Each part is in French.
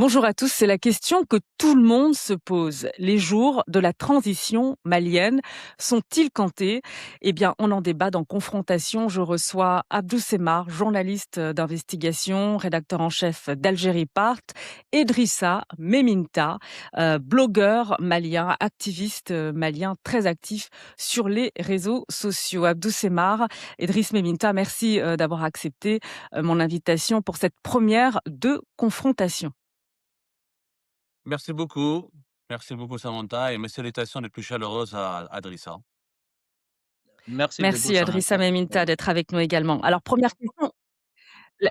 Bonjour à tous, c'est la question que tout le monde se pose. Les jours de la transition malienne sont-ils comptés? Eh bien, on en débat dans Confrontation. Je reçois Abdou Semar, journaliste d'investigation, rédacteur en chef d'Algérie Part, et Drissa Meminta, blogueur malien, activiste malien très actif sur les réseaux sociaux. Abdou Semar et Driss Meminta, merci d'avoir accepté mon invitation pour cette première de Confrontation. Merci beaucoup. Merci beaucoup, Samantha, et mes salutations les plus chaleureuses à Drissa. Merci beaucoup, Merci Adrissa Samantha. Meminta d'être avec nous également. Alors première question,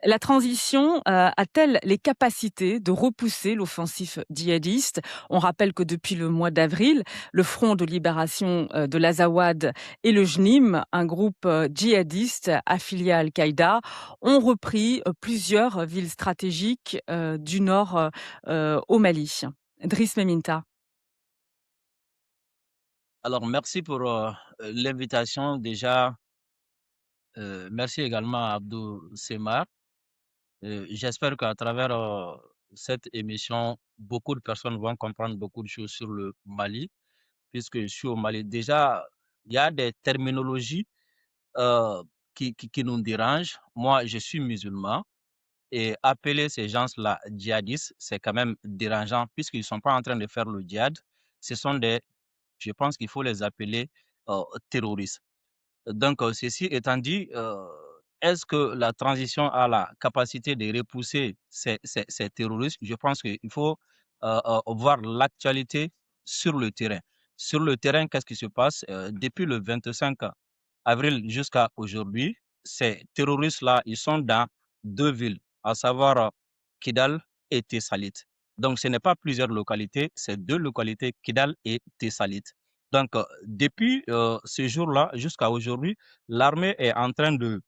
la transition, a-t-elle les capacités de repousser l'offensive djihadiste? On rappelle que depuis le mois d'avril, le Front de libération, de l'Azawad et le JNIM, un groupe, djihadiste affilié à Al-Qaïda, ont repris, plusieurs villes stratégiques, du nord, au Mali. Driss Meminta. Alors, merci pour l'invitation déjà. Merci également à Abdou Semar. J'espère qu'à travers cette émission, beaucoup de personnes vont comprendre beaucoup de choses sur le Mali, puisque je suis au Mali. Déjà, il y a des terminologies euh, qui nous dérangent. Moi, je suis musulman et appeler ces gens-là djihadistes, c'est quand même dérangeant, puisqu'ils ne sont pas en train de faire le djihad. Ce sont des Je pense qu'il faut les appeler terroristes. Donc, ceci étant dit, est-ce que la transition a la capacité de repousser ces terroristes? Je pense qu'il faut voir l'actualité sur le terrain. Sur le terrain, qu'est-ce qui se passe? Depuis le 25 avril jusqu'à aujourd'hui, ces terroristes-là, ils sont dans deux villes, à savoir Kidal et Tessalit. Donc, ce n'est pas plusieurs localités, c'est deux localités, Kidal et Tessalit. Donc, depuis ce jour-là jusqu'à aujourd'hui, l'armée est en train de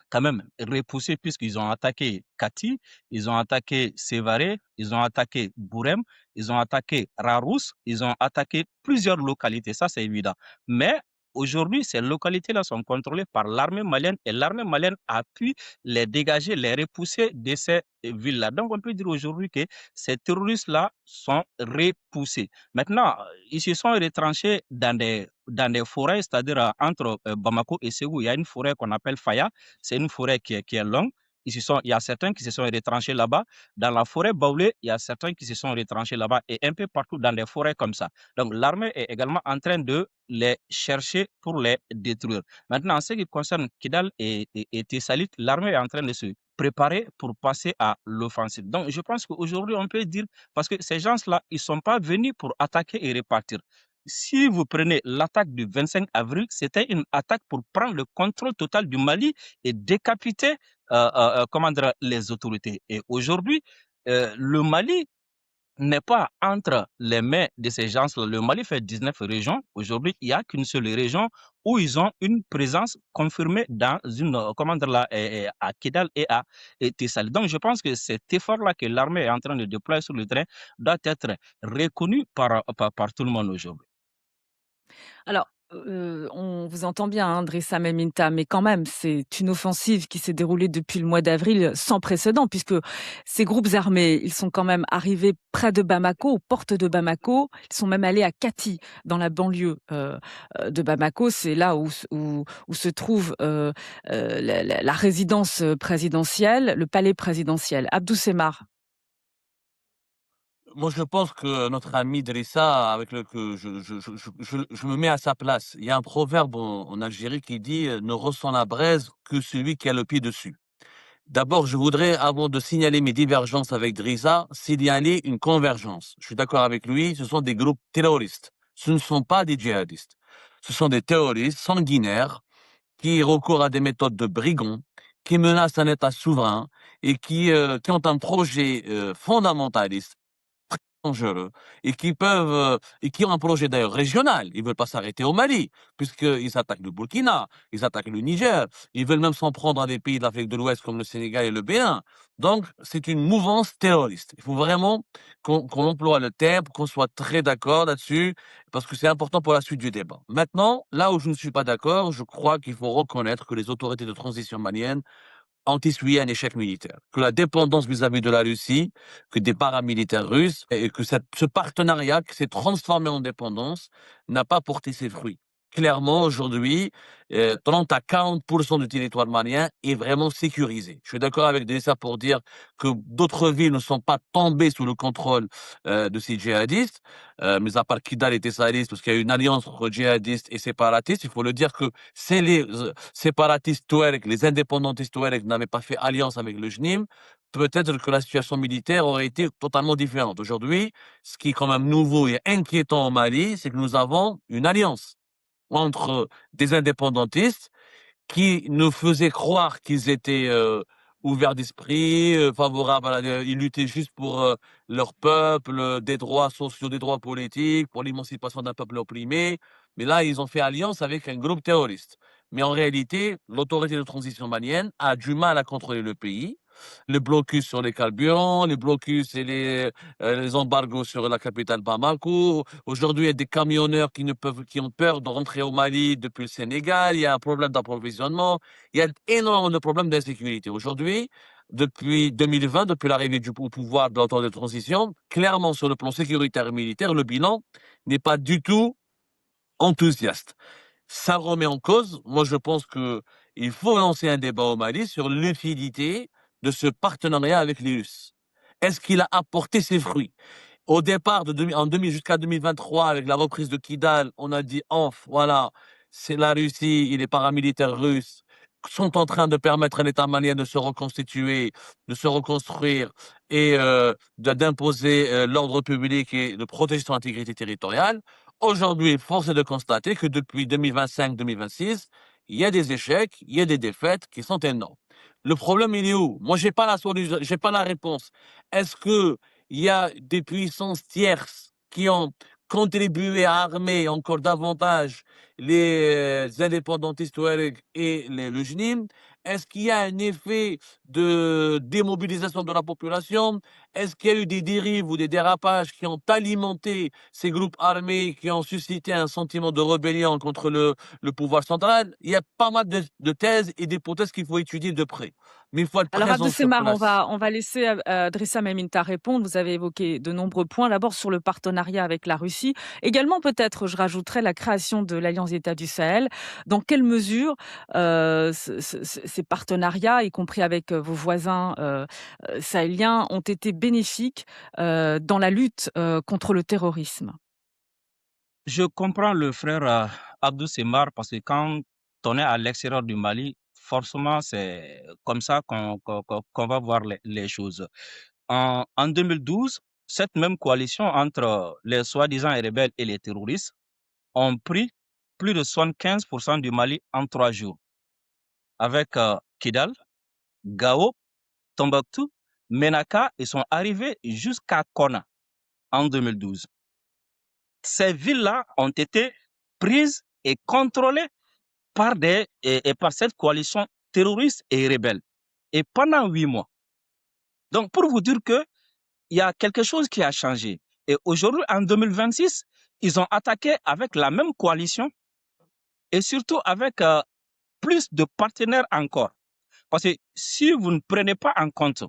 quand même repousser puisqu'ils ont attaqué Kati, ils ont attaqué Sévaré, ils ont attaqué Bourem, ils ont attaqué Rarous, ils ont attaqué plusieurs localités, ça c'est évident. Mais aujourd'hui, ces localités-là sont contrôlées par l'armée malienne et l'armée malienne a pu les dégager, les repousser de ces villes-là. Donc on peut dire aujourd'hui que ces terroristes-là sont repoussés. Maintenant, ils se sont retranchés dans des forêts, c'est-à-dire entre Bamako et Ségou, il y a une forêt qu'on appelle Faya, c'est une forêt qui est longue. Il y a certains qui se sont retranchés là-bas. Dans la forêt Baoulé, il y a certains qui se sont retranchés là-bas et un peu partout dans des forêts comme ça. Donc l'armée est également en train de les chercher pour les détruire. Maintenant, en ce qui concerne Kidal et Tessalit, l'armée est en train de se préparer pour passer à l'offensive. Donc je pense qu'aujourd'hui, on peut dire, parce que ces gens-là, ils ne sont pas venus pour attaquer et repartir. Si vous prenez l'attaque du 25 avril, c'était une attaque pour prendre le contrôle total du Mali et décapiter comment dire, les autorités. Et aujourd'hui, le Mali n'est pas entre les mains de ces gens-là. Le Mali fait 19 régions. Aujourd'hui, il n'y a qu'une seule région où ils ont une présence confirmée dans une, comment dire là, à Kidal et Tessal. Donc, je pense que cet effort-là que l'armée est en train de déployer sur le terrain doit être reconnu par tout le monde aujourd'hui. Alors, on vous entend bien, hein, Drissa Meminta, mais quand même, c'est une offensive qui s'est déroulée depuis le mois d'avril sans précédent, puisque ces groupes armés, ils sont quand même arrivés près de Bamako, aux portes de Bamako. Ils sont même allés à Kati, dans la banlieue de Bamako. C'est là où se trouve la résidence présidentielle, le palais présidentiel. Abdou Semar. Moi, je pense que notre ami Drissa, avec le que je me mets à sa place. Il y a un proverbe en Algérie qui dit: «Ne ressent la braise que celui qui a le pied dessus». D'abord, je voudrais, avant de signaler mes divergences avec Drissa, signaler une convergence. Je suis d'accord avec lui, ce sont des groupes terroristes. Ce ne sont pas des djihadistes. Ce sont des terroristes sanguinaires qui recourent à des méthodes de brigands, qui menacent un État souverain et qui ont un projet fondamentaliste dangereux et qui ont un projet d'ailleurs régional. Ils veulent pas s'arrêter au Mali, puisqu'ils attaquent le Burkina, ils attaquent le Niger, ils veulent même s'en prendre à des pays de l'Afrique de l'Ouest comme le Sénégal et le Bénin. Donc, c'est une mouvance terroriste. Il faut vraiment qu'on emploie le terme, qu'on soit très d'accord là-dessus, parce que c'est important pour la suite du débat. Maintenant, là où je ne suis pas d'accord, je crois qu'il faut reconnaître que les autorités de transition maliennes anti-Syrie un échec militaire, que la dépendance vis-à-vis de la Russie, que des paramilitaires russes, et que ce partenariat qui s'est transformé en dépendance n'a pas porté ses fruits. Clairement, aujourd'hui, 30 à 40% du territoire malien est vraiment sécurisé. Je suis d'accord avec Dessa pour dire que d'autres villes ne sont pas tombées sous le contrôle de ces djihadistes, mis à part Kidal et Tessalis, parce qu'il y a une alliance entre djihadistes et séparatistes. Il faut le dire que c'est les séparatistes touaregs, les indépendantistes touaregs n'avaient pas fait alliance avec le JNIM, peut-être que la situation militaire aurait été totalement différente. Aujourd'hui, ce qui est quand même nouveau et inquiétant au Mali, c'est que nous avons une alliance entre des indépendantistes qui nous faisaient croire qu'ils étaient ouverts d'esprit, favorables à ils luttaient juste pour leur peuple, des droits sociaux, des droits politiques, pour l'émancipation d'un peuple opprimé. Mais là, ils ont fait alliance avec un groupe terroriste. Mais en réalité, l'autorité de transition malienne a du mal à contrôler le pays. Le blocus sur les carburants, les blocus et les embargos sur la capitale Bamako. Aujourd'hui, il y a des camionneurs qui ont peur de rentrer au Mali depuis le Sénégal. Il y a un problème d'approvisionnement. Il y a énormément de problèmes d'insécurité. Aujourd'hui, depuis 2020, depuis l'arrivée au pouvoir de l'autorité de transition, clairement sur le plan sécuritaire et militaire, le bilan n'est pas du tout enthousiaste. Ça remet en cause, moi je pense qu'il faut lancer un débat au Mali sur l'utilité de ce partenariat avec les Russes. Est-ce qu'il a apporté ses fruits? Au départ, jusqu'à 2023, avec la reprise de Kidal, on a dit, voilà, c'est la Russie et les paramilitaires russes sont en train de permettre à l'État malien de se reconstituer, de se reconstruire et d'imposer l'ordre public et de protéger son intégrité territoriale. Aujourd'hui, force est de constater que depuis 2025-2026, il y a des échecs, il y a des défaites qui sont énormes. Le problème, il est où? Moi, j'ai pas la solution, j'ai pas la réponse. Est-ce que il y a des puissances tierces qui ont contribué à armer encore davantage les indépendantistes touaregs et le JNIM? Est-ce qu'il y a un effet de démobilisation de la population? Est-ce qu'il y a eu des dérives ou des dérapages qui ont alimenté ces groupes armés, qui ont suscité un sentiment de rébellion contre le pouvoir central? Il y a pas mal de thèses et d'hypothèses qu'il faut étudier de près. Mais il faut être Alors présent Abdou sur Semar, place. on va laisser Drissa Meminta répondre. Vous avez évoqué de nombreux points. D'abord sur le partenariat avec la Russie. Également peut-être, je rajouterais la création de l'Alliance des États du Sahel. Dans quelle mesure ces partenariats, y compris avec vos voisins sahéliens, ont été bénéfiques dans la lutte contre le terrorisme? Je comprends le frère Abdou Semar parce que quand on est à l'extérieur du Mali, forcément, c'est comme ça qu'on va voir les choses. En 2012, cette même coalition entre les soi-disant rebelles et les terroristes ont pris plus de 75% du Mali en 3 jours, avec Kidal, Gao, Tombouctou, Menaka, ils sont arrivés jusqu'à Kona en 2012. Ces villes-là ont été prises et contrôlées par par cette coalition terroriste et rebelle. Et pendant 8 mois. Donc, pour vous dire que il y a quelque chose qui a changé. Et aujourd'hui, en 2026, ils ont attaqué avec la même coalition et surtout avec plus de partenaires encore. Parce que si vous ne prenez pas en compte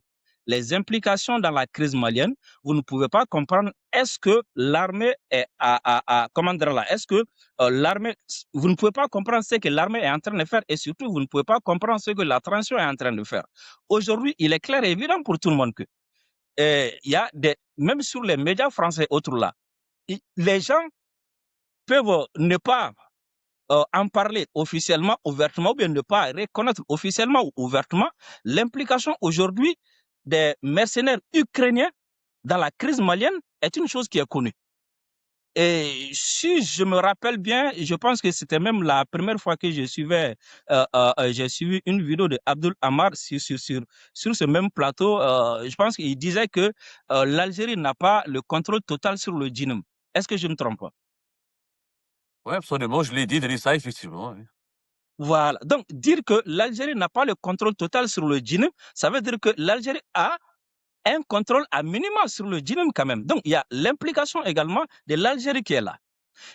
les implications dans la crise malienne, vous ne pouvez pas comprendre est-ce que l'armée est comment dire là, est-ce que l'armée, vous ne pouvez pas comprendre ce que l'armée est en train de faire et surtout vous ne pouvez pas comprendre ce que la transition est en train de faire. Aujourd'hui, il est clair et évident pour tout le monde que il y a même sur les médias français autres là, les gens peuvent ne pas en parler officiellement, ouvertement, ou bien ne pas reconnaître officiellement ou ouvertement l'implication aujourd'hui des mercenaires ukrainiens dans la crise malienne est une chose qui est connue. Et si je me rappelle bien, je pense que c'était même la première fois que j'ai suivi une vidéo de Abdul Amar sur ce même plateau. Je pense qu'il disait que l'Algérie n'a pas le contrôle total sur le GNIM. Est-ce que je me trompe pas? Oui, absolument, je l'ai dit, Drissa, effectivement. Oui. Voilà. Donc, dire que l'Algérie n'a pas le contrôle total sur le GNIM, ça veut dire que l'Algérie a un contrôle à minima sur le GNIM quand même. Donc, il y a l'implication également de l'Algérie qui est là.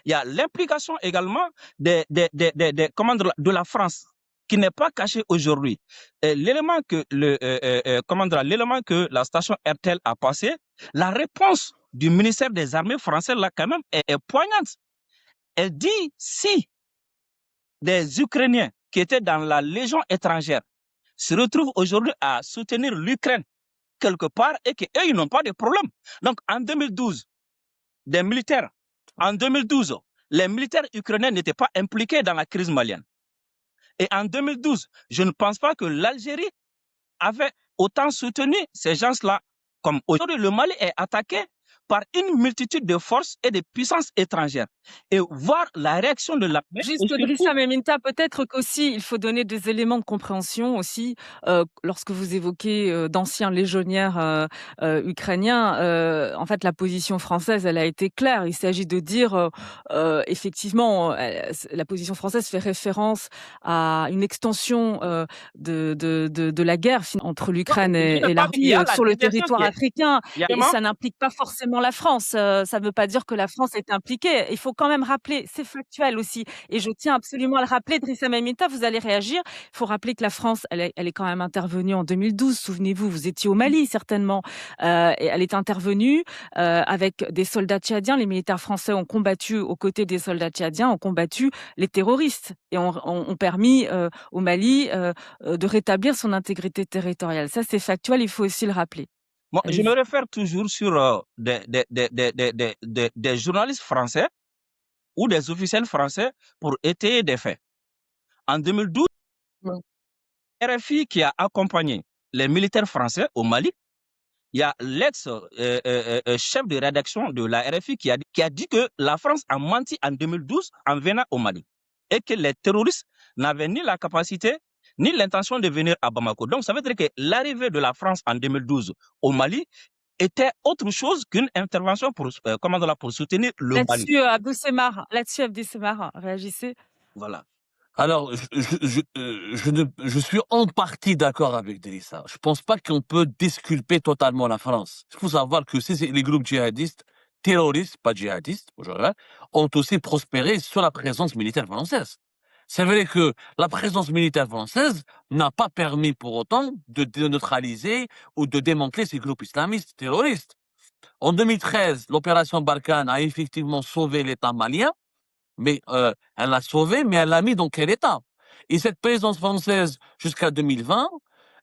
Il y a l'implication également de la France qui n'est pas caché aujourd'hui. L'élément que l'élément que la station RTL a passé, la réponse du ministère des Armées français là quand même est poignante. Elle dit si des Ukrainiens qui étaient dans la Légion étrangère se retrouvent aujourd'hui à soutenir l'Ukraine quelque part et qu'eux, ils n'ont pas de problème. Donc en 2012, des militaires, en 2012, les militaires ukrainiens n'étaient pas impliqués dans la crise malienne. Et en 2012, je ne pense pas que l'Algérie avait autant soutenu ces gens-là comme aujourd'hui. Le Mali est attaqué par une multitude de forces et de puissances étrangères. Et voir la réaction de l'armée... Juste, Drissa Meminta, peut-être qu'aussi, il faut donner des éléments de compréhension aussi, lorsque vous évoquez d'anciens légionnaires ukrainiens. En fait, la position française, elle a été claire. Il s'agit de dire, effectivement, la position française fait référence à une extension de la guerre entre l'Ukraine et la Russie sur le territoire africain. Et ça n'implique pas forcément la France. Ça ne veut pas dire que la France est impliquée. Il faut quand même rappeler, c'est factuel aussi. Et je tiens absolument à le rappeler, Drissa Meminta, vous allez réagir. Il faut rappeler que la France, elle est quand même intervenue en 2012. Souvenez-vous, vous étiez au Mali certainement. Et elle est intervenue avec des soldats tchadiens. Les militaires français ont combattu aux côtés des soldats tchadiens, ont combattu les terroristes et ont permis au Mali de rétablir son intégrité territoriale. Ça, c'est factuel, il faut aussi le rappeler. Moi, je me réfère toujours sur des journalistes français ou des officiels français pour étayer des faits. En 2012, RFI qui a accompagné les militaires français au Mali, il y a l'ex-chef de rédaction de la RFI qui a dit que la France a menti en 2012 en venant au Mali et que les terroristes n'avaient ni la capacité ni l'intention de venir à Bamako. Donc, ça veut dire que l'arrivée de la France en 2012 au Mali était autre chose qu'une intervention pour soutenir le Mali. Là-dessus, Abdou Semar, réagissez. Voilà. Alors, je suis en partie d'accord avec Drissa. Je pense pas qu'on peut disculper totalement la France. Il faut savoir que les groupes djihadistes, terroristes, pas djihadistes, ont aussi prospéré sur la présence militaire française. C'est vrai que la présence militaire française n'a pas permis pour autant de neutraliser ou de démanteler ces groupes islamistes terroristes. En 2013, l'opération Barkhane a effectivement sauvé l'État malien, mais elle l'a sauvé, mais elle l'a mis dans quel état? Et cette présence française, jusqu'à 2020,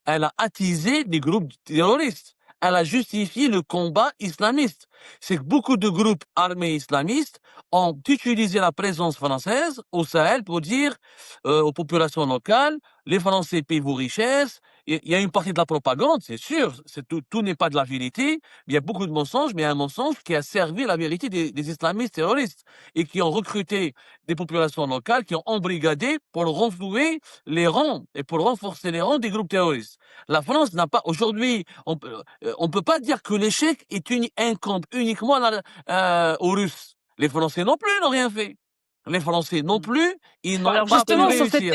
elle a attisé des groupes terroristes. Elle a justifié le combat islamiste. C'est que beaucoup de groupes armés islamistes ont utilisé la présence française au Sahel pour dire aux populations locales, les Français payent vos richesses. Il y a une partie de la propagande, c'est sûr, tout n'est pas de la vérité. Il y a beaucoup de mensonges, mais un mensonge qui a servi la vérité des islamistes terroristes et qui ont recruté des populations locales, qui ont embrigadé pour renflouer les rangs et pour renforcer les rangs des groupes terroristes. La France n'a pas, aujourd'hui, on peut pas dire que l'échec incombe uniquement aux Russes. Les Français non plus n'ont rien fait. Les Français non plus, ils n'ont pas pu réussir.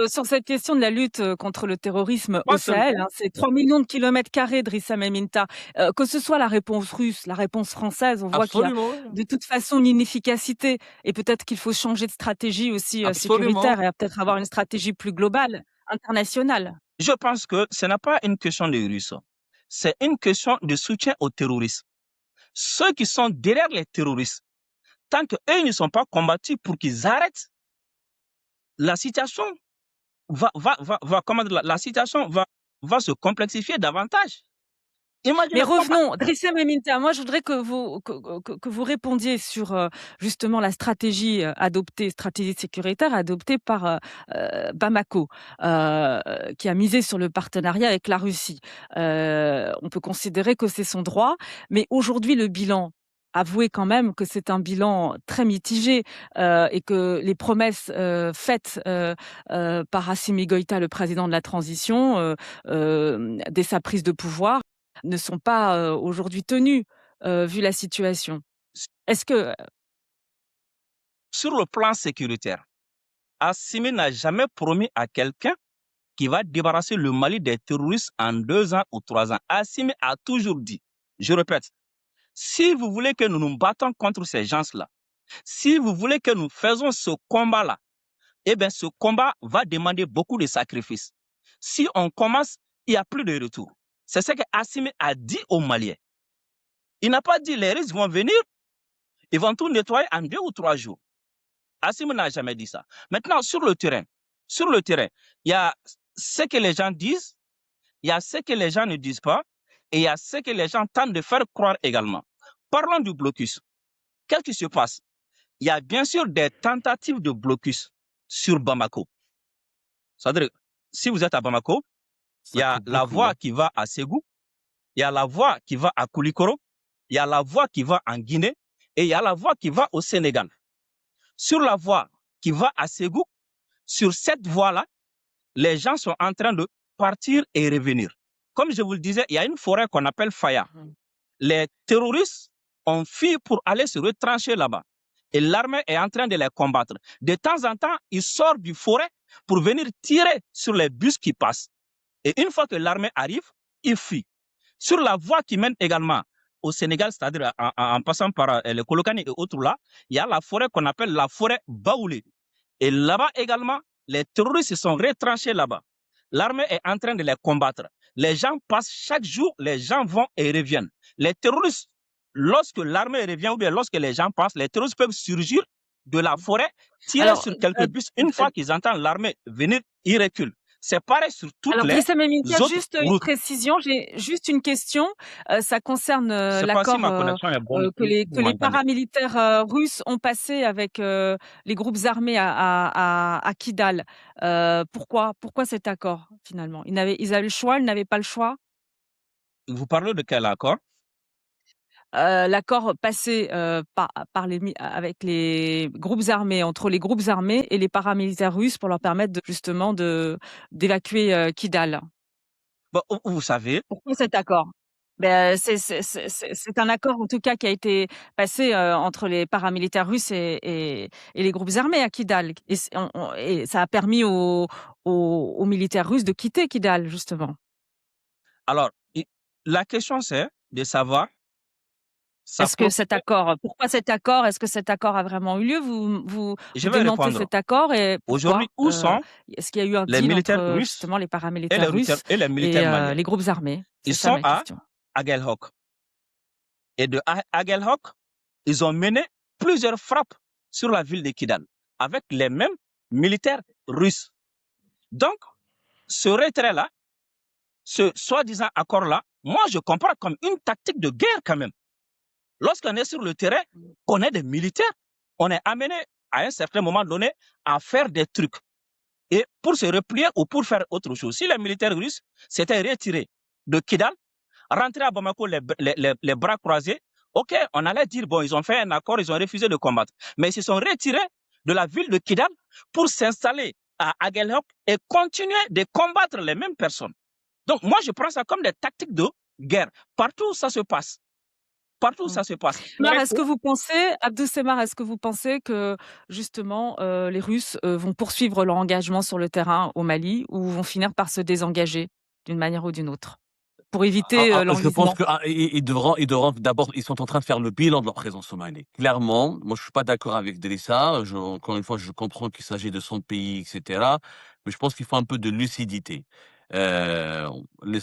Sur cette question de la lutte contre le terrorisme au Sahel, c'est 3 millions de kilomètres carrés, Drissa Meminta. Que ce soit la réponse russe, la réponse française, on voit qu'il y a de toute façon une inefficacité. Et peut-être qu'il faut changer de stratégie aussi sécuritaire et peut-être avoir une stratégie plus globale, internationale. Je pense que ce n'est pas une question de Russes. C'est une question de soutien aux terroristes. Ceux qui sont derrière les terroristes, tant qu'eux ne sont pas combattus pour qu'ils arrêtent, la situation va se complexifier davantage. Mais revenons, Drissa Meminta, moi je voudrais que vous répondiez sur justement la stratégie stratégie sécuritaire adoptée par Bamako, qui a misé sur le partenariat avec la Russie. On peut considérer que c'est son droit, mais aujourd'hui le bilan, avouez quand même que c'est un bilan très mitigé et que les promesses faites par Assimi Goïta, le président de la transition, dès sa prise de pouvoir, ne sont pas aujourd'hui tenues, vu la situation. Est-ce que... Sur le plan sécuritaire, Assimi n'a jamais promis à quelqu'un qui va débarrasser le Mali des terroristes en 2 ans ou 3 ans. Assimi a toujours dit, je répète, si vous voulez que nous nous battons contre ces gens-là, si vous voulez que nous faisons ce combat-là, eh bien, ce combat va demander beaucoup de sacrifices. Si on commence, il n'y a plus de retour. C'est ce que Assimi a dit aux Maliens. Il n'a pas dit les Russes vont venir, ils vont tout nettoyer en 2 ou 3 jours. Assimi n'a jamais dit ça. Maintenant, sur le terrain, il y a ce que les gens disent, il y a ce que les gens ne disent pas, et il y a ce que les gens tentent de faire croire également. Parlons du blocus. Qu'est-ce qui se passe? Il y a bien sûr des tentatives de blocus sur Bamako. C'est-à-dire, si vous êtes à Bamako, il y Ça a coupe la beaucoup, voie hein. qui va à Ségou, il y a la voie qui va à Koulikoro, il y a la voie qui va en Guinée, et il y a la voie qui va au Sénégal. Sur la voie qui va à Ségou, sur cette voie-là, les gens sont en train de partir et revenir. Comme je vous le disais, il y a une forêt qu'on appelle Faya. Mhm. Les terroristes ont fui pour aller se retrancher là-bas. Et l'armée est en train de les combattre. De temps en temps, ils sortent du forêt pour venir tirer sur les bus qui passent. Et une fois que l'armée arrive, ils fuient. Sur la voie qui mène également au Sénégal, c'est-à-dire en passant par les Kolokani et autres là, il y a la forêt qu'on appelle la forêt Baoulé. Et là-bas également, les terroristes se sont retranchés là-bas. L'armée est en train de les combattre. Les gens passent chaque jour, les gens vont et reviennent. Les terroristes, lorsque l'armée revient ou bien lorsque les gens passent, les terroristes peuvent surgir de la forêt, tirer Alors, sur quelques bus. Une fois qu'ils entendent l'armée venir, ils reculent. C'est pareil sur toutes alors les Drissa Memingkel, autres juste une routes. précision, j'ai juste une question. Ça concerne Je ne sais pas si l'accord ma connexion est bonne. que les Vous m'entendez? paramilitaires russes ont passé avec les groupes armés à Kidal. Pourquoi cet accord finalement? Ils avaient le choix, ils n'avaient pas le choix? Vous parlez de quel accord? L'accord passé avec les groupes armés, entre les groupes armés et les paramilitaires russes pour leur permettre justement d'évacuer Kidal. Bon, vous savez, Pourquoi cet accord? C'est un accord en tout cas qui a été passé entre les paramilitaires russes et les groupes armés à Kidal. Et ça a permis aux militaires russes de quitter Kidal, justement. alors, la question c'est de savoir, ça Est-ce que procède. pourquoi cet accord? Est-ce que cet accord a vraiment eu lieu? Vous Je vais démentez répondre. cet accord et pourquoi? Aujourd'hui, où sont Est-ce qu'il y a eu un les deal militaires entre russes justement les et paramilitaires russes les et militaires maliens? les groupes armés? C'est Ils ça sont ma à question. Aguelhok. Et de Aguelhok, ils ont mené plusieurs frappes sur la ville de Kidal avec les mêmes militaires russes. Donc, ce retrait-là, ce soi-disant accord-là, moi je comprends comme une tactique de guerre quand même. Lorsqu'on est sur le terrain, qu'on est des militaires, on est amené à un certain moment donné à faire des trucs. Et pour se replier ou pour faire autre chose. Si les militaires russes s'étaient retirés de Kidal, rentrés à Bamako les bras croisés, ok, on allait dire, bon, ils ont fait un accord, ils ont refusé de combattre. Mais ils se sont retirés de la ville de Kidal pour s'installer à Aguelhok et continuer de combattre les mêmes personnes. Donc moi, je prends ça comme des tactiques de guerre. Partout où ça se passe. Partout où ça se passe. Est-ce que vous pensez, Abdou Semar, est-ce que vous pensez que justement les Russes vont poursuivre leur engagement sur le terrain au Mali ou vont finir par se désengager d'une manière ou d'une autre pour éviter Je pense l'enlisement? que ils devront d'abord, ils sont en train de faire le bilan de leur présence au Mali. Clairement, moi je suis pas d'accord avec Drissa. Encore une fois, je comprends qu'il s'agit de son pays, etc. Mais je pense qu'il faut un peu de lucidité. Euh,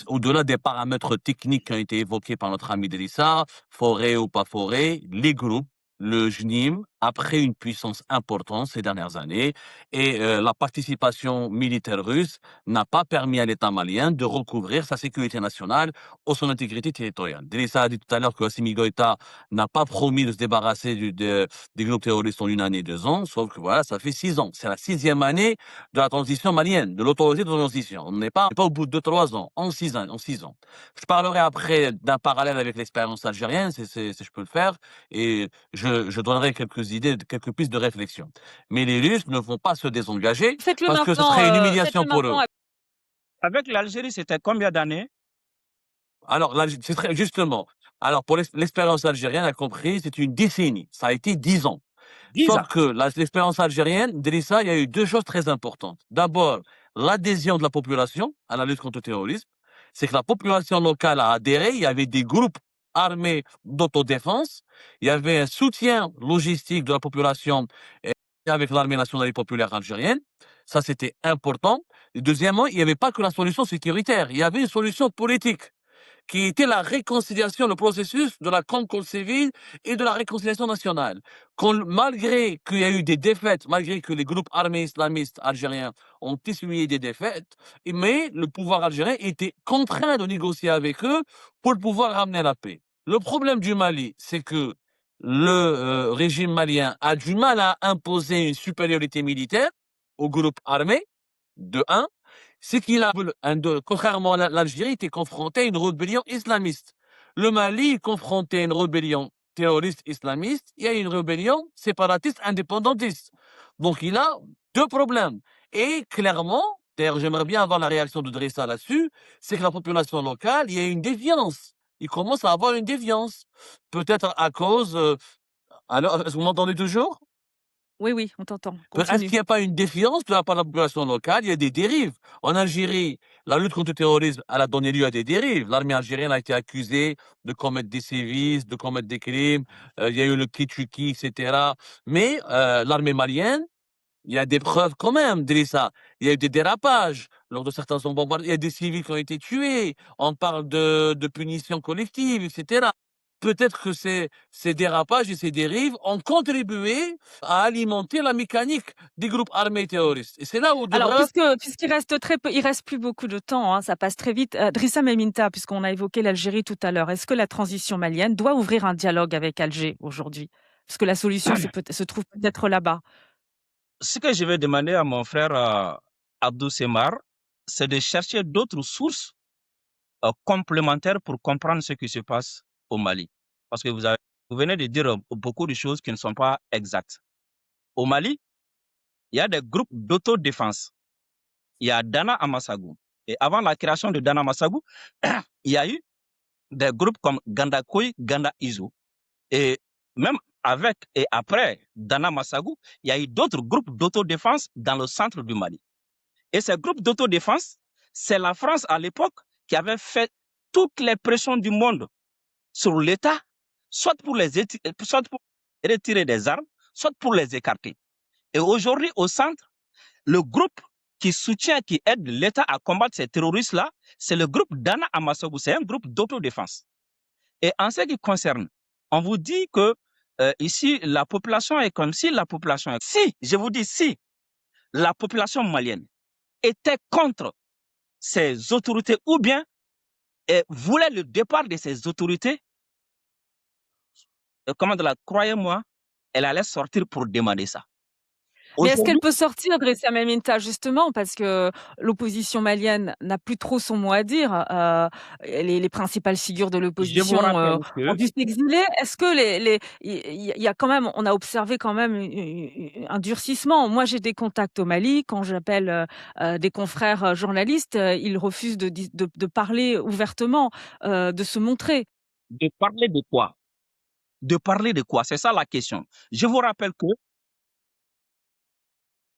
Au-delà des paramètres techniques qui ont été évoqués par notre ami Drissa, forêt ou pas forêt, les groupes, le JNIM, après une puissance importante ces dernières années, et la participation militaire russe n'a pas permis à l'État malien de recouvrir sa sécurité nationale ou son intégrité territoriale. Drissa a dit tout à l'heure que Assimi Goïta n'a pas promis de se débarrasser des groupes terroristes en 1 année, 2 ans, sauf que voilà, ça fait 6 ans. C'est la 6e année de la transition malienne, de l'autorité de transition. On n'est pas au bout de 3 ans, en 6 ans, en 6 ans. Je parlerai après d'un parallèle avec l'expérience algérienne, si je peux le faire, et je donnerai quelques idées, quelques pistes de réflexion. Mais les Russes ne vont pas se désengager Faites-le parce que ce maintenant, serait une humiliation pour eux. Avec l'Algérie, c'était combien d'années? Alors là, c'est très justement. Alors pour l'expérience algérienne, a compris, c'est une décennie. Ça a été 10 ans. 10 ans. Sauf que l'expérience algérienne, Drissa, il y a eu 2 choses très importantes. D'abord, l'adhésion de la population à la lutte contre le terrorisme. C'est que la population locale a adhéré. Il y avait des groupes armés d'autodéfense. Il y avait un soutien logistique de la population avec l'armée nationale et populaire algérienne. Ça, c'était important. Et deuxièmement, il n'y avait pas que la solution sécuritaire, il y avait une solution politique qui était la réconciliation, le processus de la concorde civile et de la réconciliation nationale. Malgré qu'il y a eu des défaites, malgré que les groupes armés islamistes algériens ont essuyé des défaites, mais le pouvoir algérien était contraint de négocier avec eux pour pouvoir ramener la paix. Le problème du Mali, c'est que le régime malien a du mal à imposer une supériorité militaire aux groupes armés, de 1, c'est qu'il a, contrairement à l'Algérie, était confronté à une rébellion islamiste. Le Mali est confronté à une rébellion terroriste islamiste et à une rébellion séparatiste indépendantiste. Donc il a deux problèmes. Et clairement, d'ailleurs j'aimerais bien avoir la réaction de Drissa là-dessus, c'est que la population locale, il y a une défiance. Il commence à avoir une défiance. Peut-être à cause... alors, est-ce que vous m'entendez toujours? Oui, oui, on t'entend. Est-ce Continue. qu'il n'y a pas une défiance de la part de la population locale? Il y a des dérives. En Algérie, la lutte contre le terrorisme, elle a donné lieu à des dérives. L'armée algérienne a été accusée de commettre des sévices, de commettre des crimes. Il y a eu le Kitchuki, etc. Mais l'armée malienne, il y a des preuves quand même, Drissa. Il y a eu des dérapages lors de certains bombardements. Il y a des civils qui ont été tués. On parle de punitions collectives, etc. Peut-être que ces dérapages et ces dérives ont contribué à alimenter la mécanique des groupes armés terroristes. Et c'est là où Alors, devrait... puisqu'il reste très peu, il reste plus beaucoup de temps, hein, ça passe très vite. Drissa Meminta, puisqu'on a évoqué l'Algérie tout à l'heure, est-ce que la transition malienne doit ouvrir un dialogue avec Alger aujourd'hui? Parce que la solution se trouve peut-être là-bas. Ce que je vais demander à mon frère Abdou Semar, c'est de chercher d'autres sources complémentaires pour comprendre ce qui se passe au Mali. Parce que vous venez de dire beaucoup de choses qui ne sont pas exactes. Au Mali, il y a des groupes d'autodéfense. Il y a Dana Amassagou. Et avant la création de Dana Amassagou, il y a eu des groupes comme Gandakoy, Ganda Izo. Et même avec et après Dana Amassagou, il y a eu d'autres groupes d'autodéfense dans le centre du Mali. Et ces groupes d'autodéfense, c'est la France à l'époque qui avait fait toutes les pressions du monde sur l'État, soit pour retirer des armes, soit pour les écarter. Et aujourd'hui, au centre, le groupe qui soutient, qui aide l'État à combattre ces terroristes-là, c'est le groupe Dana Amassagou, c'est un groupe d'autodéfense. Et en ce qui concerne, on vous dit que ici, la population est comme si la population est... Si, je vous dis, si la population malienne était contre ces autorités ou bien voulait le départ de ces autorités, croyez-moi, elle allait sortir pour demander ça. Mais est-ce qu'elle peut sortir, Drissa Meminta, justement, parce que l'opposition malienne n'a plus trop son mot à dire. Les principales figures de l'opposition ont dû s'exiler. Est-ce que il y a quand même, on a observé quand même un durcissement. Moi, j'ai des contacts au Mali. Quand j'appelle des confrères journalistes, ils refusent de parler ouvertement, de se montrer. De parler de quoi? De parler de quoi? C'est ça la question. Je vous rappelle que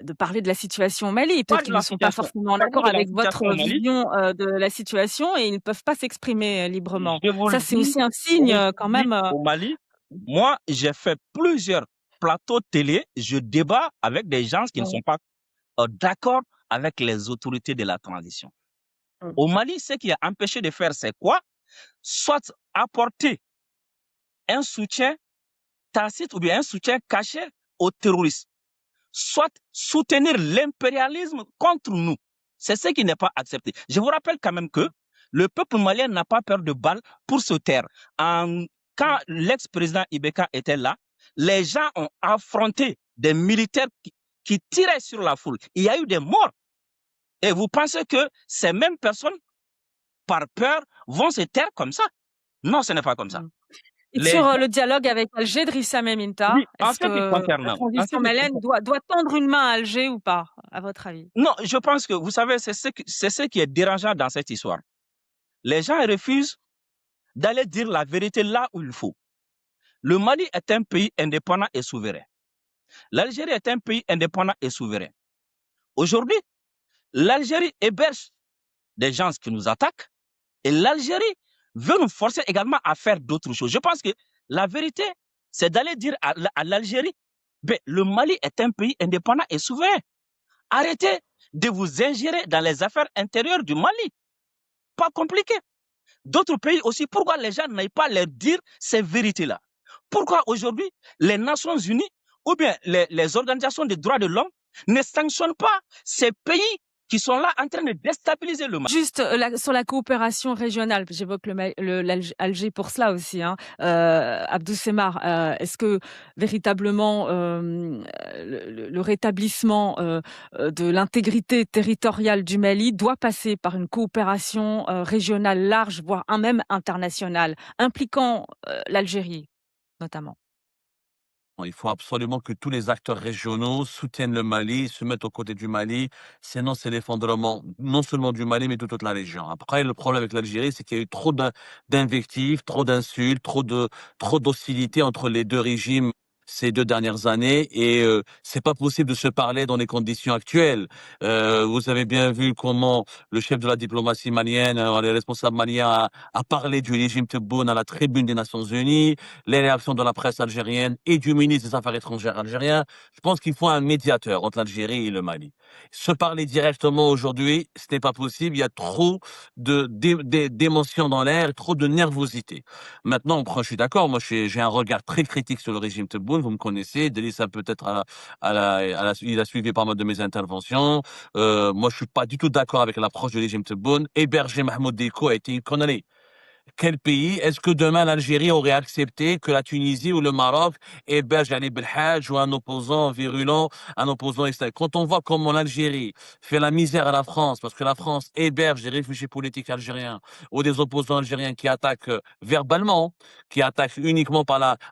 de parler de la situation au Mali. Peut-être qu'ils ne sont pas forcément en accord avec votre vision de la situation et ils ne peuvent pas s'exprimer librement. Ça, c'est aussi un signe quand même. Au Mali, moi, j'ai fait plusieurs plateaux télé, je débat avec des gens qui ne sont pas d'accord avec les autorités de la transition. Au Mali, ce qui a empêché de faire, c'est quoi? Soit apporter un soutien tacite ou bien un soutien caché aux terroristes, soit soutenir l'impérialisme contre nous. C'est ce qui n'est pas accepté. Je vous rappelle quand même que le peuple malien n'a pas peur de balles pour se taire. Quand l'ex-président Ibeka était là, les gens ont affronté des militaires qui tiraient sur la foule. Il y a eu des morts. Et vous pensez que ces mêmes personnes, par peur, vont se taire comme ça? Non, ce n'est pas comme ça. Et sur le dialogue avec Alger, Drissa Meminta, est-ce que la transition malienne doit tendre une main à Alger ou pas, à votre avis? Non, je pense que, vous savez, c'est ce qui est dérangeant dans cette histoire. Les gens refusent d'aller dire la vérité là où il faut. Le Mali est un pays indépendant et souverain. L'Algérie est un pays indépendant et souverain. Aujourd'hui, l'Algérie héberge des gens qui nous attaquent et l'Algérie veut nous forcer également à faire d'autres choses. Je pense que la vérité, c'est d'aller dire à l'Algérie Mais le Mali est un pays indépendant et souverain. Arrêtez de vous ingérer dans les affaires intérieures du Mali. Pas compliqué. D'autres pays aussi, pourquoi les gens n'aillent pas leur dire ces vérités-là? Pourquoi aujourd'hui les Nations Unies ou bien les organisations des droits de l'homme ne sanctionnent pas ces pays qui sont là en train de déstabiliser le Mali? Juste sur la coopération régionale, j'évoque l'Alger pour cela aussi. Hein. Abdou Semar, est-ce que véritablement le rétablissement de l'intégrité territoriale du Mali doit passer par une coopération régionale large, voire même internationale, impliquant l'Algérie notamment? Il faut absolument que tous les acteurs régionaux soutiennent le Mali, se mettent aux côtés du Mali, sinon c'est l'effondrement non seulement du Mali, mais de toute la région. Après, le problème avec l'Algérie, c'est qu'il y a eu trop d'invectives, trop d'insultes, trop d'hostilité entre les deux régimes ces 2 dernières années, et c'est pas possible de se parler dans les conditions actuelles. Vous avez bien vu comment le chef de la diplomatie malienne, les responsables maliens, a parlé du régime Tebboune à la tribune des Nations Unies, les réactions de la presse algérienne et du ministre des Affaires étrangères algérien. Je pense qu'il faut un médiateur entre l'Algérie et le Mali. Se parler directement aujourd'hui, ce n'est pas possible. Il y a trop d'émotions dans l'air, trop de nervosité. Maintenant, je suis d'accord. Moi, j'ai un regard très critique sur le régime Tebboune. Vous me connaissez. Delissa, peut-être, il a suivi pas mal de mes interventions. Moi, je suis pas du tout d'accord avec l'approche du régime Tebboune. Héberger Mahmoud Dicko a été une connerie. Quel pays est-ce que demain l'Algérie aurait accepté que la Tunisie ou le Maroc héberge Ali Belhadj ou un opposant virulent, un opposant extrême? Quand on voit comment l'Algérie fait la misère à la France, parce que la France héberge des réfugiés politiques algériens ou des opposants algériens qui attaquent verbalement, qui attaquent uniquement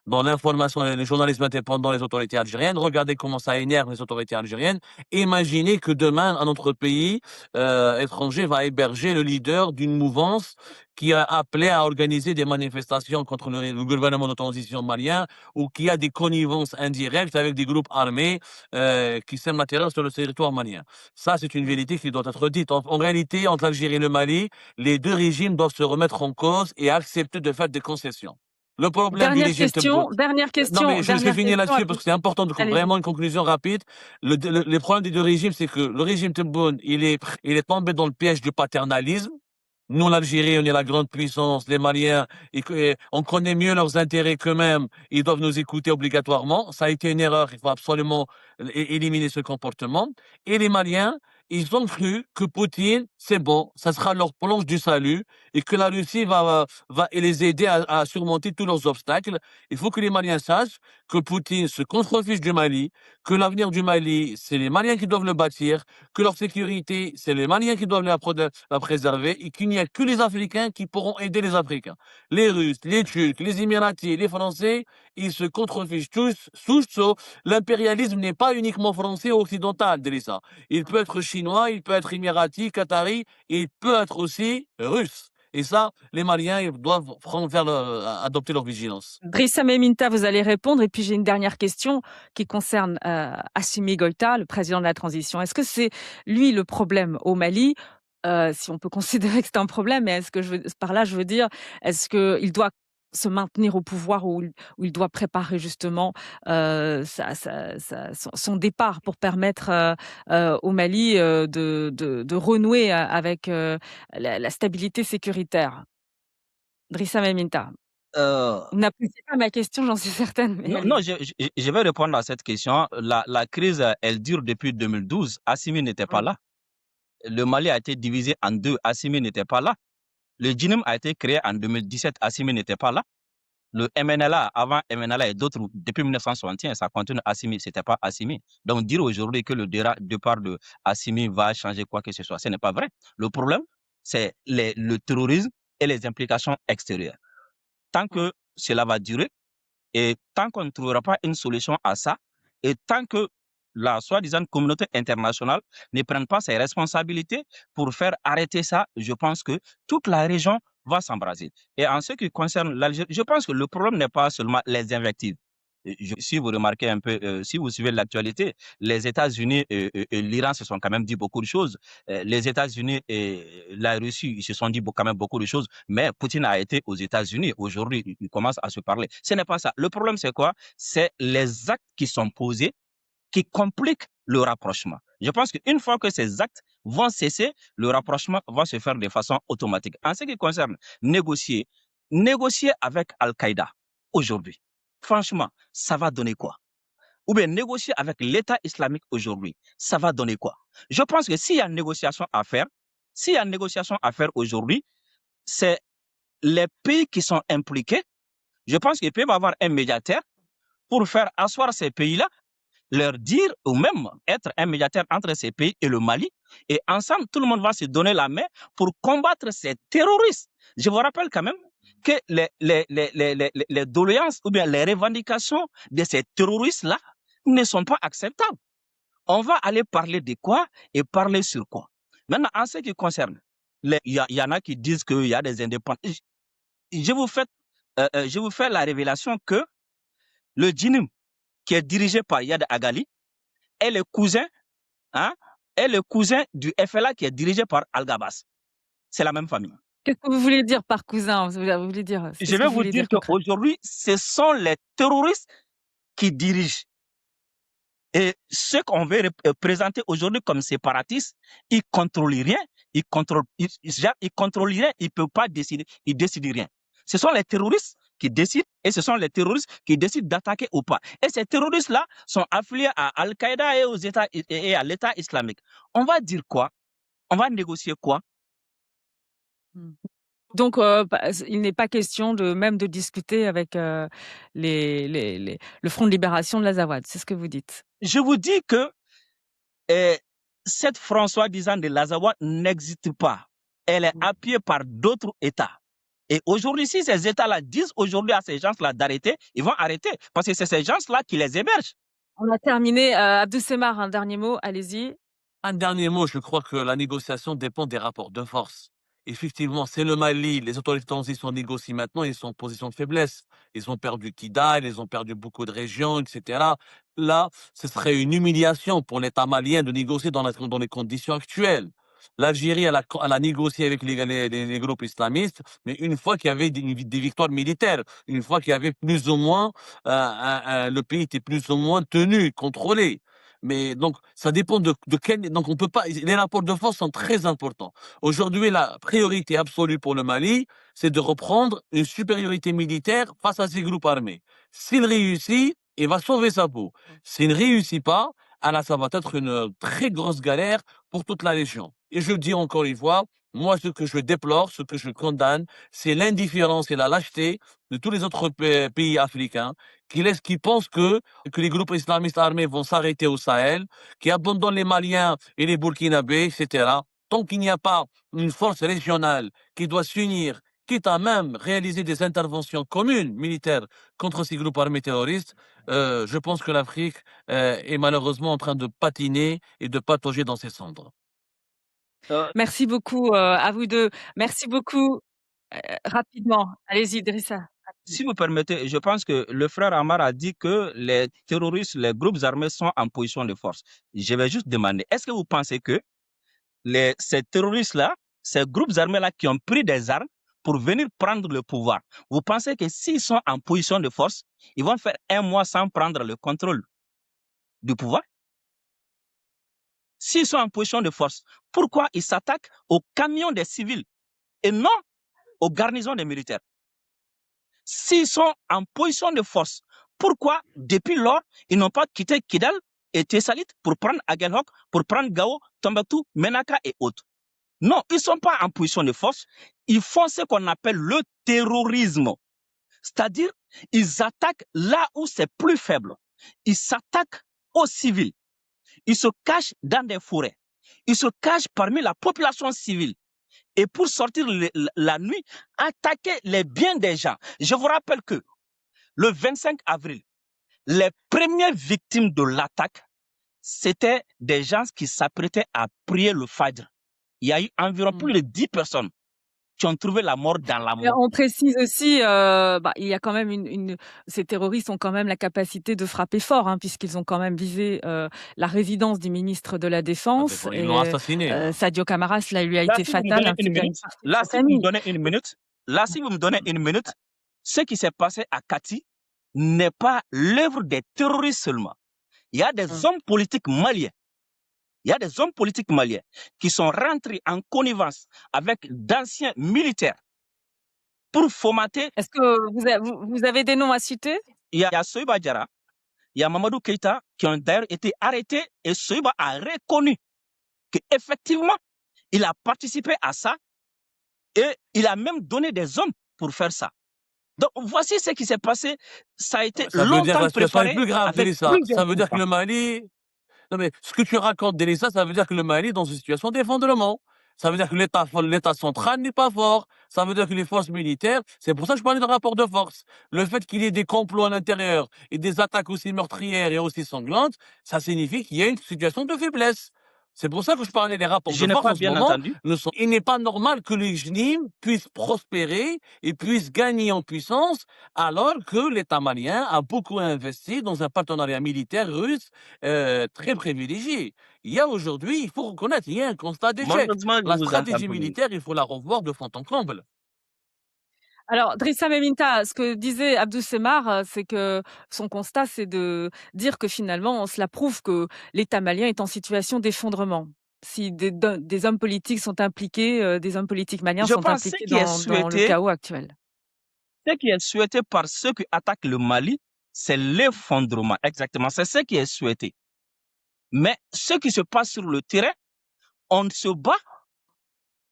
dans l'information et le journalisme indépendant les autorités algériennes, regardez comment ça énerve les autorités algériennes. Imaginez que demain, un autre pays étranger va héberger le leader d'une mouvance qui a appelé à organiser des manifestations contre le gouvernement de transition malien, ou qui a des connivences indirectes avec des groupes armés qui sèment la terreur sur le territoire malien. Ça, c'est une vérité qui doit être dite. En réalité, entre l'Algérie et le Mali, les deux régimes doivent se remettre en cause et accepter de faire des concessions. Le problème du régime Tebboune. Dernière Non, mais je vais question. finir là-dessus parce que c'est important, Allez-y. vraiment une conclusion rapide. Les problèmes des deux régimes, c'est que le régime Tebboune, il est tombé dans le piège du paternalisme. Nous, l'Algérie, on est la grande puissance. Les Maliens, on connaît mieux leurs intérêts qu'eux-mêmes. Ils doivent nous écouter obligatoirement. Ça a été une erreur. Il faut absolument éliminer ce comportement. Et les Maliens, ils ont cru que Poutine, c'est bon, ça sera leur planche du salut et que la Russie va les aider à surmonter tous leurs obstacles. Il faut que les Maliens sachent que Poutine se contrefiche du Mali, que l'avenir du Mali, c'est les Maliens qui doivent le bâtir, que leur sécurité, c'est les Maliens qui doivent la préserver, et qu'il n'y a que les Africains qui pourront aider les Africains. Les Russes, les Turcs, les Émiratis, les Français, ils se contrefichent tous. L'impérialisme n'est pas uniquement français ou occidental, Delissa. Il peut être chinois, il peut être émirati, qatari, et il peut être aussi russe. Et ça, les Maliens, ils doivent adopter leur vigilance. Drissa Meminta, vous allez répondre. Et puis j'ai une dernière question qui concerne Assimi Goïta, le président de la transition. Est-ce que c'est lui le problème au Mali? Si on peut considérer que c'est un problème, mais par là, je veux dire, est-ce qu'il doit se maintenir au pouvoir, ou il doit préparer justement son départ pour permettre au Mali de renouer avec la stabilité sécuritaire? Drissa Meminta. Euh, Vous n'appréciez pas ma question, j'en suis certaine. Mais non, je vais répondre à cette question. La crise, elle dure depuis 2012. Assimi n'était pas là. Le Mali a été divisé en deux. Assimi n'était pas là. Le JINIM a été créé en 2017. Assimi n'était pas là. Le MNLA, avant MNLA et d'autres, depuis 1961, ça continue Assimi, c'était pas Assimi. Donc dire aujourd'hui que le départ de Assimi va changer quoi que ce soit, ce n'est pas vrai. Le problème, c'est le terrorisme et les implications extérieures. Tant que cela va durer, et tant qu'on ne trouvera pas une solution à ça, et tant que la soi-disant communauté internationale ne prenne pas ses responsabilités pour faire arrêter ça, je pense que toute la région va s'embraser. Et en ce qui concerne l'Algérie, je pense que le problème n'est pas seulement les invectives. Si vous remarquez un peu, si vous suivez l'actualité, les États-Unis et l'Iran se sont quand même dit beaucoup de choses. Les États-Unis et la Russie, ils se sont dit quand même beaucoup de choses. Mais Poutine a été aux États-Unis. Aujourd'hui, ils commencent à se parler. Ce n'est pas ça. Le problème, c'est quoi? C'est les actes qui sont posés qui compliquent le rapprochement. Je pense qu'une fois que ces actes vont cesser, le rapprochement va se faire de façon automatique. En ce qui concerne négocier avec Al-Qaïda aujourd'hui, franchement, ça va donner quoi? Ou bien négocier avec l'État islamique aujourd'hui, ça va donner quoi? Je pense que s'il y a une négociation à faire, aujourd'hui, c'est les pays qui sont impliqués. Je pense qu'ils peuvent avoir un médiateur pour faire asseoir ces pays-là, leur dire ou même être un médiateur entre ces pays et le Mali. Et ensemble, tout le monde va se donner la main pour combattre ces terroristes. Je vous rappelle quand même que les doléances ou bien les revendications de ces terroristes-là ne sont pas acceptables. On va aller parler de quoi et parler sur quoi. Maintenant, en ce qui concerne, il y en a qui disent qu'il y a des indépendants. Je vous fais la révélation que le djinnim qui est dirigé par Yad Agali est le cousin du FLA qui est dirigé par Al-Gabas. C'est la même famille. Qu'est-ce que vous voulez dire par cousin? Vous voulez dire, Je vais vous dire qu'aujourd'hui, ce sont les terroristes qui dirigent. Et ceux qu'on veut présenter aujourd'hui comme séparatistes, ils ne contrôlent rien, ils contrôlent rien, ils ne peuvent pas décider, ils ne décident rien. Ce sont les terroristes qui décident et ce sont les terroristes qui décident d'attaquer ou pas. Et ces terroristes-là sont affiliés à Al-Qaïda et aux États et à l'État islamique. On va dire quoi? On va négocier quoi? Donc, il n'est pas question de discuter avec le Front de libération de l'Azawad, c'est ce que vous dites? Je vous dis que cette front soi-disant de l'Azawad n'existe pas. Elle est appuyée par d'autres États. Et aujourd'hui, si ces États-là disent aujourd'hui à ces gens-là d'arrêter, ils vont arrêter. Parce que c'est ces gens-là qui les hébergent. On a terminé. Abdou Semar, un dernier mot, allez-y. Un dernier mot, je crois que la négociation dépend des rapports de force. Effectivement, c'est le Mali, les autorités de transition négocient maintenant, ils sont en position de faiblesse. Ils ont perdu Kidal, ils ont perdu beaucoup de régions, etc. Là, ce serait une humiliation pour l'État malien de négocier dans les conditions actuelles. L'Algérie, elle a négocié avec les groupes islamistes, mais une fois qu'il y avait des victoires militaires, une fois qu'il y avait plus ou moins, le pays était plus ou moins tenu, contrôlé. Mais donc, ça dépend de quel. Donc, on peut pas. Les rapports de force sont très importants. Aujourd'hui, la priorité absolue pour le Mali, c'est de reprendre une supériorité militaire face à ces groupes armés. S'il réussit, il va sauver sa peau. S'il ne réussit pas, alors ça va être une très grosse galère pour toute la région. Et je dis encore une fois, moi, ce que je déplore, ce que je condamne, c'est l'indifférence et la lâcheté de tous les autres pays africains qui pensent que les groupes islamistes armés vont s'arrêter au Sahel, qui abandonnent les Maliens et les Burkinabés, etc. Tant qu'il n'y a pas une force régionale qui doit s'unir, quitte à même réaliser des interventions communes militaires contre ces groupes armés terroristes, je pense que l'Afrique est malheureusement en train de patiner et de patauger dans ses cendres. Merci beaucoup à vous deux. Merci beaucoup. Rapidement, allez-y, Idrissa. Si vous permettez, je pense que le frère Amar a dit que les terroristes, les groupes armés sont en position de force. Je vais juste demander, est-ce que vous pensez que ces terroristes-là, ces groupes armés-là qui ont pris des armes pour venir prendre le pouvoir, vous pensez que s'ils sont en position de force, ils vont faire 1 mois sans prendre le contrôle du pouvoir? S'ils sont en position de force, pourquoi ils s'attaquent aux camions des civils et non aux garnisons des militaires? S'ils sont en position de force, pourquoi depuis lors, ils n'ont pas quitté Kidal et Tessalit pour prendre Aguelhok, pour prendre Gao, Tombouctou, Menaka et autres? Non, ils ne sont pas en position de force. Ils font ce qu'on appelle le terrorisme. C'est-à-dire, ils attaquent là où c'est plus faible. Ils s'attaquent aux civils. Ils se cachent dans des forêts. Ils se cachent parmi la population civile. Et pour sortir la nuit, attaquer les biens des gens. Je vous rappelle que le 25 avril, les premières victimes de l'attaque, c'était des gens qui s'apprêtaient à prier le Fajr. Il y a eu environ plus de 10 personnes qui ont trouvé la mort dans la Mais mort. on précise aussi, il y a quand même ces terroristes ont quand même la capacité de frapper fort, hein, puisqu'ils ont quand même visé, la résidence du ministre de la Défense Ils l'ont et assassiné. Sadio Camara, cela lui a Là, été si vous me fatal, donnez une ainsi qu'à une minute, partie de sa famille. si vous me donnez une minute, ce qui s'est passé à Kati n'est pas l'œuvre des terroristes seulement. Il y a des Mmh. hommes politiques maliens. Il y a des hommes politiques maliens qui sont rentrés en connivence avec d'anciens militaires pour fomenter. Est-ce que vous avez des noms à citer? Il y a Soïba Diarra, il y a Mamadou Keïta qui ont d'ailleurs été arrêtés et Soïba a reconnu qu'effectivement, il a participé à ça et il a même donné des hommes pour faire ça. Donc voici ce qui s'est passé. Ça a été Ça veut dire que longtemps la situation est préparé plus grave, avec Délissa. plusieurs Ça veut dire que coups. le Mali. Non, mais ce que tu racontes, Délissa, ça veut dire que le Mali est dans une situation d'effondrement. Ça veut dire que l'État central n'est pas fort. Ça veut dire que les forces militaires, c'est pour ça que je parlais de rapport de force. Le fait qu'il y ait des complots à l'intérieur et des attaques aussi meurtrières et aussi sanglantes, ça signifie qu'il y a une situation de faiblesse. C'est pour ça que je parlais des rapports Je de n'ai force pas en ce bien moment. entendu. Il n'est pas normal que les JNIM puissent prospérer et puissent gagner en puissance alors que l'État malien a beaucoup investi dans un partenariat militaire russe très privilégié. Il y a aujourd'hui, il faut reconnaître, il y a un constat d'échec. Malheureusement, je La vous entends stratégie plus. militaire, il faut la revoir de fond en comble. Alors, Drissa Meminta, ce que disait Abdou Semar, c'est que son constat, c'est de dire que finalement, cela prouve que l'État malien est en situation d'effondrement. Si des hommes politiques sont impliqués, des hommes politiques maliens Je sont pense que impliqués dans le chaos actuel. ce qui est souhaité par ceux qui attaquent le Mali, c'est l'effondrement. Exactement, c'est ce qui est souhaité. Mais ce qui se passe sur le terrain, on se bat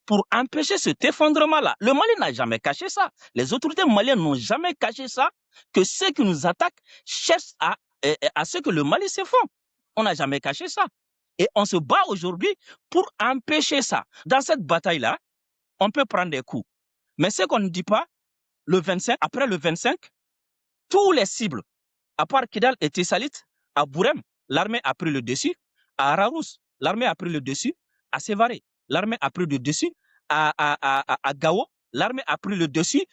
pour empêcher cet effondrement-là. Le Mali n'a jamais caché ça. Les autorités maliennes n'ont jamais caché ça, que ceux qui nous attaquent cherchent à ce que le Mali s'effondre. On n'a jamais caché ça. Et on se bat aujourd'hui pour empêcher ça. Dans cette bataille-là, on peut prendre des coups. Mais ce qu'on ne dit pas, le 25, après le 25, tous les cibles, à part Kidal et Tessalit, à Bourem, l'armée a pris le dessus. À Ararous, l'armée a pris le dessus. À Sévaré, l'armée a pris le dessus. À Gao, l'armée a pris le dessus.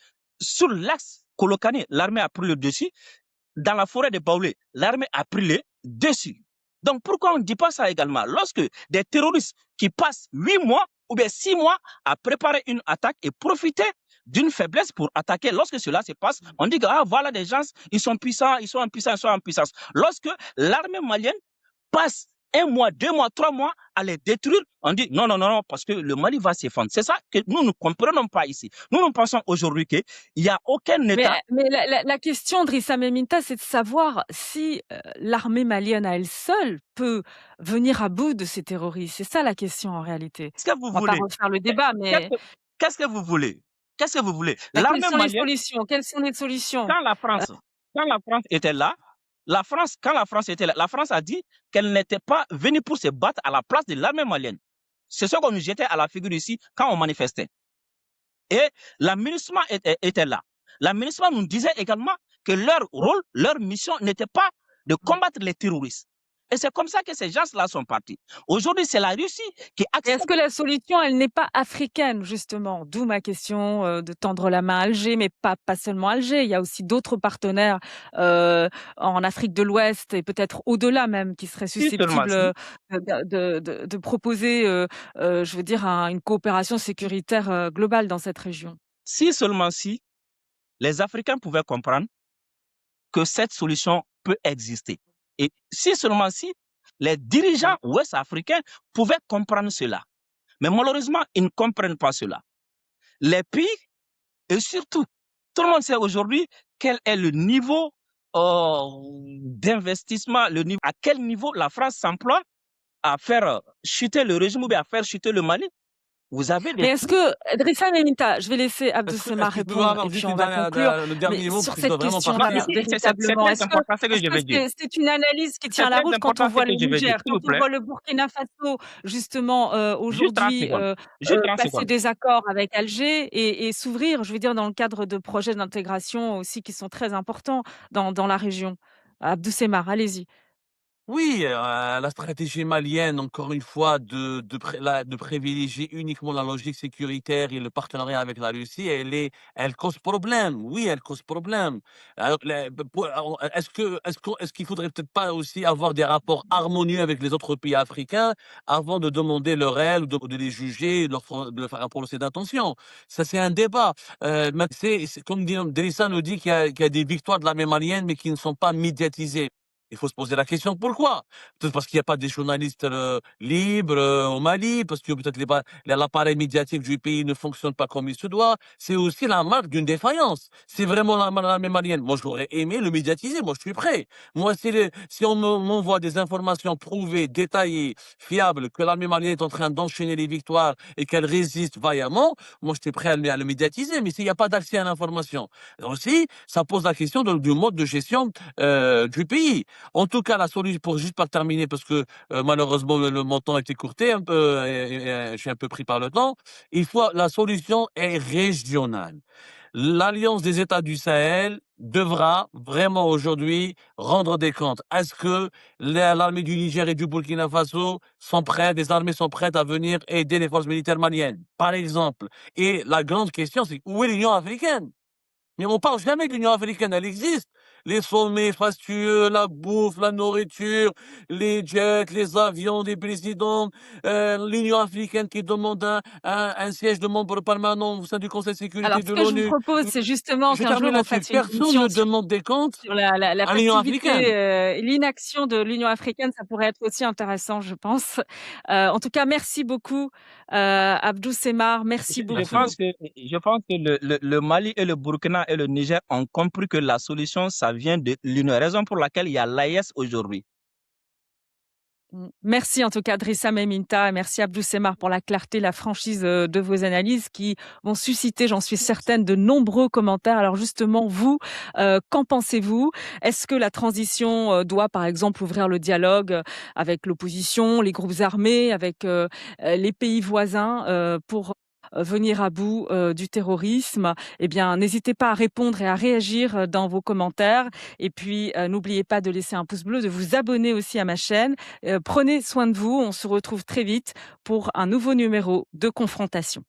Sur l'axe Kolokani, l'armée a pris le dessus. Dans la forêt de Baoulé, l'armée a pris le dessus. Donc pourquoi on ne dit pas ça également? Lorsque des terroristes qui passent 8 mois ou bien 6 mois à préparer une attaque et profiter d'une faiblesse pour attaquer, lorsque cela se passe, on dit que voilà des gens, ils sont puissants, ils sont en puissance, ils sont en puissance. Lorsque l'armée malienne passe 1 mois, 2 mois, 3 mois à les détruire, on dit non, non, non, non, parce que le Mali va s'effondrer. C'est ça que nous ne comprenons pas ici. Nous pensons aujourd'hui qu'il n'y a aucun État. Mais la question, Drissa Meminta, c'est de savoir si l'armée malienne à elle seule peut venir à bout de ces terroristes. C'est ça la question en réalité. Qu'est-ce que vous On va pas voulez? refaire le débat, mais Qu'est-ce que vous voulez? Qu'est-ce que vous voulez? quelles L'armée sont les malienne, solutions? Quelles sont les solutions? quand la France était là, quand la France était là, la France a dit qu'elle n'était pas venue pour se battre à la place de l'armée malienne. C'est ce qu'on nous jetait à la figure ici quand on manifestait. Et l'aménagement était là. L'aménagement nous disait également que leur rôle, leur mission n'était pas de combattre les terroristes. Et c'est comme ça que ces gens-là sont partis. Aujourd'hui, c'est la Russie qui Est-ce accepte. que la solution, elle n'est pas africaine, justement? D'où ma question de tendre la main à Alger, mais pas seulement Alger. Il y a aussi d'autres partenaires en Afrique de l'Ouest et peut-être au-delà même qui seraient Si seulement susceptibles de proposer, je veux dire, une coopération sécuritaire globale dans cette région. Si seulement si les Africains pouvaient comprendre que cette solution peut exister. Et si seulement si les dirigeants ouest-africains pouvaient comprendre cela. Mais malheureusement, ils ne comprennent pas cela. Les pays, et surtout, tout le monde sait aujourd'hui quel est le niveau d'investissement, à quel niveau la France s'emploie à faire chuter le régime ou bien à faire chuter le Mali. Vous avez des... Mais est-ce que, Drissa Meminta, je vais laisser Abdou Est-ce Semar que je peux répondre avoir et puis juste on va conclure. le dernier Mais mot sur parce que je dois cette vraiment question-là, partir. véritablement, c'est important ce que je vais dire. c'est une analyse qui C'est tient la très route quand important on ce voit que le je vais dire, Niger, s'il quand vous on plaît. voit le Burkina Faso, justement, Juste 30 aujourd'hui, secondes. Juste 30 passer secondes. des accords avec Alger et s'ouvrir, je veux dire, dans le cadre de projets d'intégration aussi qui sont très importants dans la région. Abdou Semar, allez-y. Oui, la stratégie malienne, encore une fois, de privilégier uniquement la logique sécuritaire et le partenariat avec la Russie, elle cause problème. Oui, elle cause problème. Alors, est-ce qu'il faudrait peut-être pas aussi avoir des rapports harmonieux avec les autres pays africains avant de demander leur aide ou de les juger, de leur faire un procès d'intention? Ça, c'est un débat. Mais c'est comme Drissa nous dit qu'il y a des victoires de l'armée malienne, mais qui ne sont pas médiatisées. Il faut se poser la question pourquoi? Peut-être parce qu'il n'y a pas des journalistes libres au Mali, parce que peut-être l'appareil médiatique du pays ne fonctionne pas comme il se doit. C'est aussi la marque d'une défaillance. C'est vraiment l'armée malienne. Moi, j'aurais aimé le médiatiser. Moi, je suis prêt. Moi, si on m'envoie des informations prouvées, détaillées, fiables, que l'armée malienne est en train d'enchaîner les victoires et qu'elle résiste vaillamment, moi, j'étais prêt à le médiatiser. Mais s'il n'y a pas d'accès à l'information, aussi, ça pose la question du mode de gestion du pays. En tout cas, la solution, pour juste pas terminer, parce que malheureusement mon temps est écourté un peu, je suis un peu pris par le temps. La solution est régionale. L'Alliance des États du Sahel devra vraiment aujourd'hui rendre des comptes. Est-ce que l'armée du Niger et du Burkina Faso des armées sont prêtes à venir aider les forces militaires maliennes, par exemple? Et la grande question, c'est où est l'Union africaine? Mais on parle jamais de l'Union africaine, elle existe. Les sommets fastueux, la bouffe, la nourriture, les jets, les avions des présidents, l'Union africaine qui demande un siège de membre permanent au sein du Conseil de Alors, sécurité ce de que je vous l'ONU. propose, c'est justement Je qu'un termine jour on là-dessus. fasse une Personne émission ne demande des comptes sur la à l'Union passivité, africaine. et l'inaction de l'Union africaine. Ça pourrait être aussi intéressant, je pense. En tout cas, merci beaucoup, Abdou Semar. Merci Je Merci beaucoup. pense beaucoup. que, je pense que le Mali et le Burkina et le Niger ont compris que la solution, ça vient de l'Union. Raison pour laquelle il y a l'AES aujourd'hui. Merci en tout cas Drissa Meminta et merci Abdou Semar pour la clarté, la franchise de vos analyses qui vont susciter, j'en suis certaine, de nombreux commentaires. Alors justement, vous, qu'en pensez-vous? Est-ce que la transition doit par exemple ouvrir le dialogue avec l'opposition, les groupes armés, avec les pays voisins pour venir à bout du terrorisme? Eh bien, n'hésitez pas à répondre et à réagir dans vos commentaires. Et puis, n'oubliez pas de laisser un pouce bleu, de vous abonner aussi à ma chaîne. Prenez soin de vous. On se retrouve très vite pour un nouveau numéro de Confrontation.